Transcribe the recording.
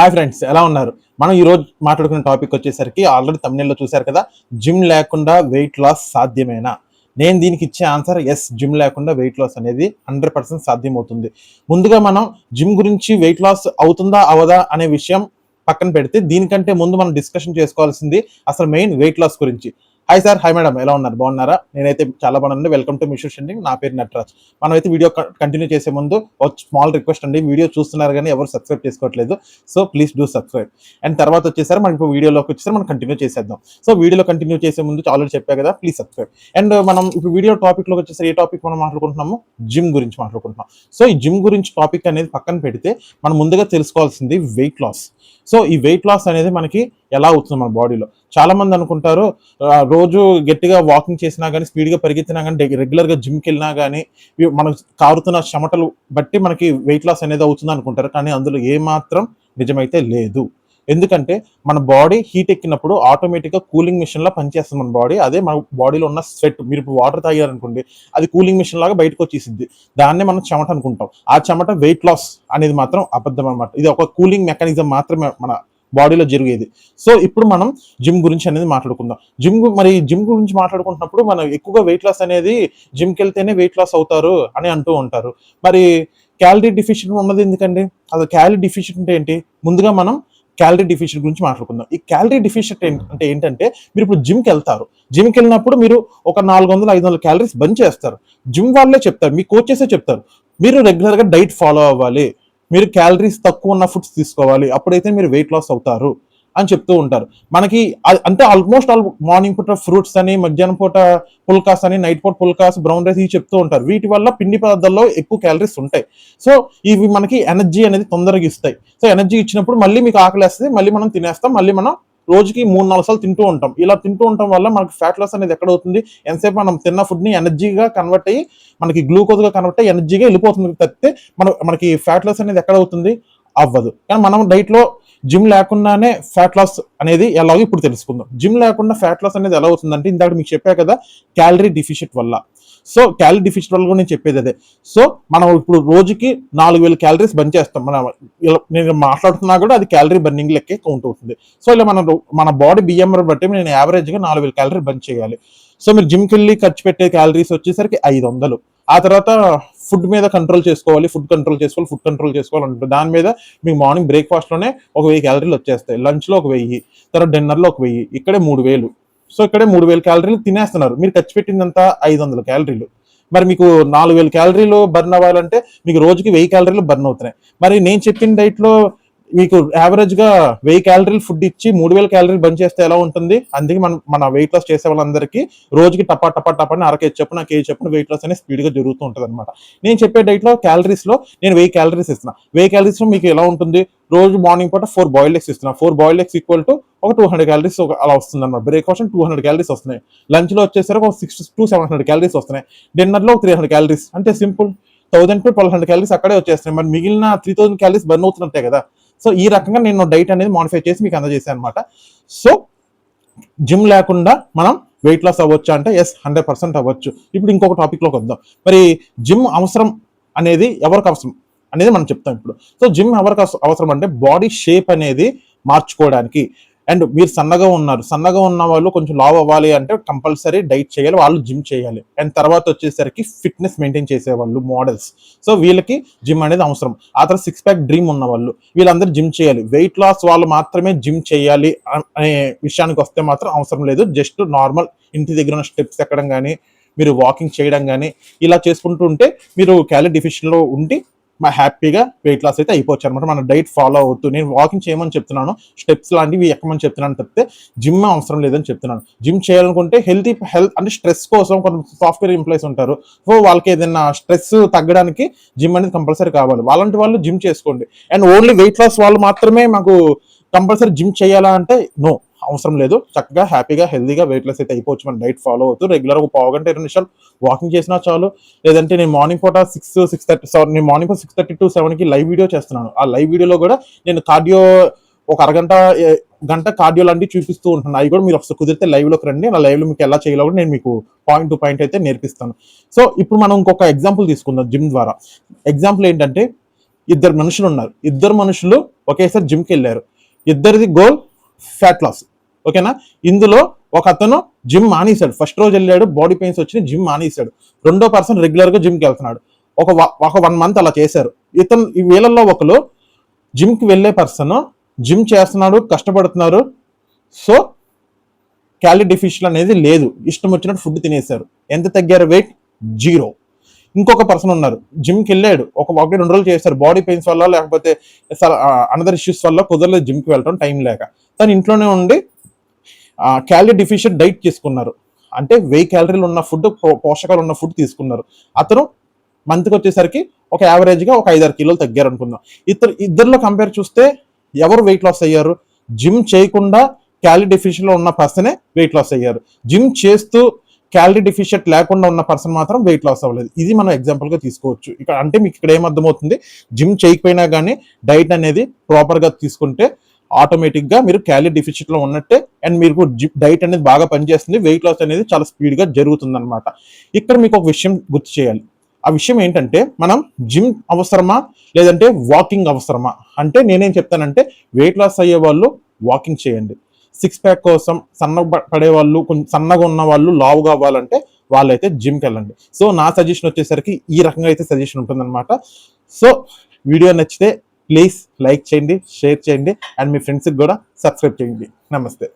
Hi friends, ఎలా ఉన్నారు? మనం ఈరోజు మాట్లాడుకున్న టాపిక్ వచ్చేసరికి ఆల్రెడీ తమిళలో చూశారు కదా. జిమ్ లేకుండా వెయిట్ లాస్ సాధ్యమేనా? నేను దీనికి ఇచ్చే ఆన్సర్ ఎస్. జిమ్ లేకుండా వెయిట్ లాస్ అనేది 100% సాధ్యమవుతుంది. ముందుగా మనం జిమ్ గురించి వెయిట్ లాస్ అవుతుందా అవదా అనే విషయం పక్కన పెడితే, దీనికంటే ముందు మనం డిస్కషన్ చేసుకోవాల్సింది అసలు మెయిన్ వెయిట్ లాస్ గురించి. హాయ్ సార్, హాయ్ మేడం, ఎలా ఉన్నారు? బాగున్నారా? నేనైతే చాలా బాగున్నాను. వెల్కమ్ టు మిషన్ షెండింగ్. నా పేరు నటరాజ్. మనమైతే వీడియో కంటిన్యూ చేసే ముందు ఒక స్మాల్ రిక్వెస్ట్ అండి. వీడియో చూస్తున్నారు కానీ ఎవరు సబ్స్క్రైబ్ చేసుకోవట్లేదు. So please do subscribe. And తర్వాత వచ్చేసరి మనం ఇప్పుడు వీడియోలోకి వచ్చేసరి మనం కంటిన్యూ చేసేద్దాం. సో వీడియోలో కంటిన్యూ చేసే ముందు ఆల్రెడీ చెప్పా కదా, ప్లీజ్ సబ్స్క్రైబ్. అండ్ మనం ఇప్పుడు వీడియో టాపిక్లోకి వచ్చేసరి ఏ టాపిక్ మనం మాట్లాడుకుంటున్నాము? జిమ్ గురించి మాట్లాడుకుంటున్నాం. సో ఈ జిమ్ గురించి టాపిక్ అనేది పక్కన పెడితే మనం ముందుగా తెలుసుకోవాల్సింది వెయిట్ లాస్. సో ఈ వెయిట్ లాస్ అనేది మనకి ఎలా అవుతుంది మన బాడీలో? చాలా మంది అనుకుంటారు రోజు గట్టిగా వాకింగ్ చేసినా కానీ, స్పీడ్గా పరిగెత్తినా కానీ, రెగ్యులర్గా జిమ్కి వెళ్ళినా కానీ మనకు కారుతున్న చెమటలు బట్టి మనకి వెయిట్ లాస్ అనేది అవుతుంది అనుకుంటారు. కానీ అందులో ఏమాత్రం నిజమైతే లేదు. ఎందుకంటే మన బాడీ హీట్ ఎక్కినప్పుడు ఆటోమేటిక్గా కూలింగ్ మిషన్ లా పనిచేస్తుంది మన బాడీ. అదే మన బాడీలో ఉన్న స్వెట్. మీరు ఇప్పుడు వాటర్ తాగారనుకోండి, అది కూలింగ్ మిషన్ లాగా బయటకు వచ్చేసింది. దాన్నే మనం చెమట అనుకుంటాం. ఆ చెమట వెయిట్ లాస్ అనేది మాత్రం అబద్ధం అనమాట. ఇది ఒక కూలింగ్ మెకానిజం మాత్రమే మన బాడీలో జరిగేది. సో ఇప్పుడు మనం జిమ్ గురించి అనేది మాట్లాడుకుందాం. జిమ్ గురించి మాట్లాడుకుంటున్నప్పుడు మనం ఎక్కువగా వెయిట్ లాస్ అనేది జిమ్కి వెళ్తేనే వెయిట్ లాస్ అవుతారు అని అంటూ ఉంటారు. మరి క్యాలరీ డిఫిషియెంట్ ఉన్నది ఎందుకండి? అది క్యాలరీ డిఫిషియెంట్ ఏంటి? ముందుగా మనం క్యాలరీ డిఫిషియెంట్ గురించి మాట్లాడుకుందాం. ఈ క్యాలరీ డిఫిషియెంట్ అంటే ఏంటంటే, మీరు ఇప్పుడు జిమ్కి వెళ్తారు. జిమ్కి వెళ్ళినప్పుడు మీరు ఒక 400-500 క్యాలరీస్ బర్న్ చేస్తారు. జిమ్ వాళ్ళే చెప్తారు, మీ కోచెసే చెప్తారు, మీరు రెగ్యులర్గా డైట్ ఫాలో అవ్వాలి, మీరు క్యాలరీస్ తక్కువ ఉన్న ఫుడ్స్ తీసుకోవాలి, అప్పుడైతే మీరు వెయిట్ లాస్ అవుతారు అని చెప్తూ ఉంటారు. మనకి అంటే ఆల్మోస్ట్ ఆల్ మార్నింగ్ పూట ఫ్రూట్స్ అని, మధ్యాహ్నం పూట పుల్కాస్ అని, నైట్ పూట పుల్కాస్, బ్రౌన్ రైస్ ఇవి చెప్తూ ఉంటారు. వీటి వల్ల పిండి పదార్థాల్లో ఎక్కువ క్యాలరీస్ ఉంటాయి. సో ఇవి మనకి ఎనర్జీ అనేది తొందరగా ఇస్తాయి. సో ఎనర్జీ ఇచ్చినప్పుడు మళ్ళీ మీకు ఆకలి వేస్తుంది, మళ్ళీ మనం తినేస్తాం, మళ్ళీ మనం రోజుకి 3-4 సార్లు తింటూ ఉంటాం. ఇలా తింటూ ఉండటం వల్ల మనకి ఫ్యాట్ లాస్ అనేది ఎక్కడ అవుతుంది? ఎంతసేపు మనం తిన్న ఫుడ్ని ఎనర్జీగా కన్వర్ట్ అయ్యి, మనకి గ్లూకోజ్గా కన్వర్ట్ అయ్యి ఎనర్జీగా వెళ్ళిపోతుంది తప్పితే మనకి ఫ్యాట్ లాస్ అనేది ఎక్కడ అవుతుంది? అవ్వదు. కానీ మనం డైట్లో జిమ్ లేకుండానే ఫ్యాట్ లాస్ అనేది ఎలాగో ఇప్పుడు తెలుసుకుందాం. జిమ్ లేకుండా ఫ్యాట్ లాస్ అనేది ఎలా అవుతుందంటే, ఇందాక మీకు చెప్పా కదా, క్యాలరీ డిఫిషియెంట్ వల్ల. సో క్యాలరీ డిఫిషియెంట్ వల్ల కూడా నేను చెప్పేది అదే. సో మనం ఇప్పుడు రోజుకి 4000 క్యాలరీస్ బర్న్ చేస్తాం. నేను మాట్లాడుతున్నా కూడా అది క్యాలరీ బర్నింగ్ లెక్కే కౌంట్ అవుతుంది. సో ఇలా మన బాడీ బిఎంఆర్ బట్టి నేను యావరేజ్గా 4000 క్యాలరీ బర్న్ చేయాలి. సో మీరు జిమ్కి వెళ్ళి ఖర్చు పెట్టే క్యాలరీస్ వచ్చేసరికి 500. ఆ తర్వాత ఫుడ్ మీద కంట్రోల్ చేసుకోవాలి, ఫుడ్ కంట్రోల్ చేసుకోవాలి. దాని మీద మీకు మార్నింగ్ బ్రేక్ఫాస్ట్లోనే ఒక 1000 క్యాలరీలు వచ్చేస్తాయి, లంచ్లో ఒక 1000, తర్వాత డిన్నర్లో ఒక 1000, ఇక్కడే 3000. సో ఇక్కడే 3000 క్యాలరీలు తినేస్తున్నారు. మీరు ఖర్చు పెట్టిందంతా 500 క్యాలరీలు. మరి మీకు 4000 క్యాలరీలు బర్న్ అవ్వాలంటే మీకు రోజుకి 1000 క్యాలరీలు బర్న్ అవుతున్నాయి. మరి నేను చెప్పిన డైట్లో మీకు యావరేజ్ గా 1000 క్యాలరీలు ఫుడ్ ఇచ్చి 3000 క్యాలరీలు బంద్ చేస్తే ఎలా ఉంటుంది? అందుకే మన వెయిట్ లాస్ చేసే వాళ్ళందరికీ రోజుకి టపా అరకేజీ చొప్పున, కేజీ చొప్పున వెయిట్ లాస్ అనేది స్పీడ్ గా జరుగుతూ ఉంటుంది అనమాట. నేను చెప్పే డైట్ లో క్యాలరీస్ లో నేను 1000 క్యాలరీస్ ఇస్తున్నా. 1000 క్యాలరీస్ లో మీకు ఎలా ఉంటుంది? రోజు మార్నింగ్ పూట 4 బాయిల్డ్ ఎగ్స్ ఇస్తున్నా. 4 బాయిల్డ్ ఎగ్స్ ఈక్వల్ టు ఒక 200 క్యాలరీస్ అలా వస్తుంది అనమాట. బ్రేక్ఫాస్ట్ 200 క్యాలరీస్ వస్తున్నాయి. లంచ్ లో వచ్చేసరికి ఒక 600-700 క్యాలరీస్ వస్తున్నాయి. డిన్నర్ లో 300 క్యాలరీస్. అంటే సింపుల్ 1000-1200 క్యాలరీస్ అక్కడే వచ్చేస్తున్నాయి. మరి మిగిలిన 3000 క్యాలరీస్ బర్న్ అవుతున్నట్టే కదా. సో ఈ రకంగా నేను డైట్ అనేది మాడిఫై చేసి మీకు అందజేశాను అనమాట. సో జిమ్ లేకుండా మనం వెయిట్ లాస్ అవ్వచ్చా అంటే ఎస్, 100% అవ్వచ్చు. ఇప్పుడు ఇంకొక టాపిక్లోకి వద్దాం. మరి జిమ్ అవసరం అనేది ఎవరికి అవసరం అనేది మనం చెప్తాం ఇప్పుడు. సో జిమ్ ఎవరికి అవసరం అంటే, బాడీ షేప్ అనేది మార్చుకోవడానికి. అండ్ మీరు సన్నగా ఉన్న వాళ్ళు కొంచెం లావ్ అవ్వాలి అంటే కంపల్సరీ డైట్ చేయాలి, వాళ్ళు జిమ్ చేయాలి. అండ్ తర్వాత వచ్చేసరికి ఫిట్నెస్ మెయింటైన్ చేసేవాళ్ళు, మోడల్స్, సో వీళ్ళకి జిమ్ అనేది అవసరం. ఆ తర్వాత 6 ప్యాక్ డ్రీమ్ ఉన్న వాళ్ళు, వీళ్ళందరూ జిమ్ చేయాలి. వెయిట్ లాస్ వాళ్ళు మాత్రమే జిమ్ చేయాలి అనే విషయానికి వస్తే మాత్రం అవసరం లేదు. జస్ట్ నార్మల్ ఇంటి దగ్గర ఉన్న స్టెప్స్ ఎక్కడం కానీ, మీరు వాకింగ్ చేయడం కానీ ఇలా చేసుకుంటూ ఉంటే మీరు క్యాలరీ డిఫిషియెంట్లో ఉండి హ్యాపీగా వెయిట్ లాస్ అయితే అయిపోవచ్చు అనమాట. మన డైట్ ఫాలో అవుతూ నేను వాకింగ్ చేయమని చెప్తున్నాను, స్టెప్స్ లాంటివి ఎక్కమని చెప్తున్నాను తప్పితే జిమ్ అవసరం లేదని చెప్తున్నాను. జిమ్ చేయాలనుకుంటే హెల్త్ అంటే స్ట్రెస్ కోసం కొంత సాఫ్ట్వేర్ ఎంప్లాయీస్ ఉంటారు. సో వాళ్ళకి ఏదైనా స్ట్రెస్ తగ్గడానికి జిమ్ అనేది కంపల్సరీ కావాలి. అలాంటి వాళ్ళు జిమ్ చేసుకోండి. అండ్ ఓన్లీ వెయిట్ లాస్ వాళ్ళు మాత్రమే మాకు కంపల్సరీ జిమ్ చేయాలా అంటే నో, అవసరం లేదు. చక్కగా హ్యాపీగా హెల్దీగా వెయిట్ లాస్ అయితే అయిపోవచ్చు మన డైట్ ఫాలో అవుతూ. రెగ్యులర్ ఒక 1/2 నిమిషాలు వాకింగ్ చేసినా చాలు. లేదంటే నేను మార్నింగ్ పూట 6:30 to 7కి లైవ్ వీడియో చేస్తున్నాను. ఆ లైవ్ వీడియోలో కూడా నేను కార్డియో ఒక గంట కార్డియో లాంటివి చూపిస్తూ ఉంటున్నాను. అవి కూడా మీరు ఒకసారి కుదిరితే లైవ్లోకి రండి. నా లైవ్లో మీకు ఎలా చేయాలో కూడా నేను మీకు పాయింట్ టు పాయింట్ అయితే నేర్పిస్తాను. సో ఇప్పుడు మనం ఇంకొక ఎగ్జాంపుల్ తీసుకుందాం జిమ్ ద్వారా. ఎగ్జాంపుల్ ఏంటంటే, ఇద్దరు మనుషులు ఉన్నారు, ఇద్దరు మనుషులు ఒకేసారి జిమ్కి వెళ్ళారు, ఇద్దరిది గోల్ ఫ్యాట్ లాస్. ఓకేనా? ఇందులో ఒక అతను జిమ్ మానేశాడు, ఫస్ట్ రోజు వెళ్ళాడు, బాడీ పెయిన్స్ వచ్చి జిమ్ మానేశాడు. రెండో పర్సన్ రెగ్యులర్ గా జిమ్కి వెళ్తున్నాడు. ఒక 1 month అలా చేశారు. ఈ వీళ్ళల్లో ఒకరు జిమ్కి వెళ్ళే పర్సన్ జిమ్ చేస్తున్నాడు, కష్టపడుతున్నారు, సో క్యాలరీ డెఫిషియన్ అనేది లేదు, ఇష్టం వచ్చినట్టు ఫుడ్ తినేశారు. ఎంత తగ్గారు? వెయిట్ 0. ఇంకొక పర్సన్ ఉన్నారు, జిమ్కి వెళ్ళాడు, ఒక 1-2 రోజులు చేశారు, బాడీ పెయిన్స్ వల్ల లేకపోతే అనదర్ ఇష్యూస్ వల్ల కుదరలేదు జిమ్కి వెళ్ళడం, టైం లేక తను ఇంట్లోనే ఉండి క్యాలరీ డెఫిషియెంట్ డైట్ తీసుకున్నారు. అంటే 1000 క్యాలరీలు ఉన్న ఫుడ్, పోషకాలు ఉన్న ఫుడ్ తీసుకున్నారు. అతను మంత్కి వచ్చేసరికి ఒక యావరేజ్గా ఒక 5-6 కిలోలు తగ్గారు అనుకుందాం. ఇద్దరిలో కంపేర్ చూస్తే ఎవరు వెయిట్ లాస్ అయ్యారు? జిమ్ చేయకుండా క్యాలరీ డెఫిషియెంట్ లో ఉన్న పర్సనే వెయిట్ లాస్ అయ్యారు. జిమ్ చేస్తూ క్యాలరీ డెఫిషియెంట్ లేకుండా ఉన్న పర్సన్ మాత్రం వెయిట్ లాస్ అవ్వలేదు. ఇది మనం ఎగ్జాంపుల్ గా తీసుకోవచ్చు. ఇక్కడ అంటే మీకు ఇక్కడ ఏమర్థమవుతుంది, జిమ్ చేయకపోయినా కానీ డైట్ అనేది ప్రాపర్ గా తీసుకుంటే ఆటోమేటిక్ గా మీరు క్యాలరీ డెఫిషియెంట్ లో ఉన్నట్టే, అండ్ మీకు డైట్ అనేది బాగా పనిచేస్తుంది, వెయిట్ లాస్ అనేది చాలా స్పీడ్ గా జరుగుతుంది అనమాట. ఇక్కడ మీకు ఒక విషయం గుర్తు చేయాలి. ఆ విషయం ఏంటంటే, మనం జిమ్ అవసరమా లేదంటే వాకింగ్ అవసరమా అంటే, నేనేం చెప్తానంటే వెయిట్ లాస్ అయ్యే వాళ్ళు వాకింగ్ చేయండి. 6 ప్యాక్ కోసం పడే వాళ్ళు, కొంచెం సన్నగా ఉన్న వాళ్ళు, లావు కావాలంటే వాళ్ళైతే జిమ్కి వెళ్ళండి. సో నా సజెషన్ వచ్చేసరికి ఈ రకంగా అయితే సజెషన్ ఉంటుందన్నమాట. సో వీడియో నచ్చితే ప్లీజ్ లైక్ చేయండి, షేర్ చేయండి, అండ్ మీ ఫ్రెండ్స్కి కూడా సబ్స్క్రైబ్ చేయండి. నమస్తే.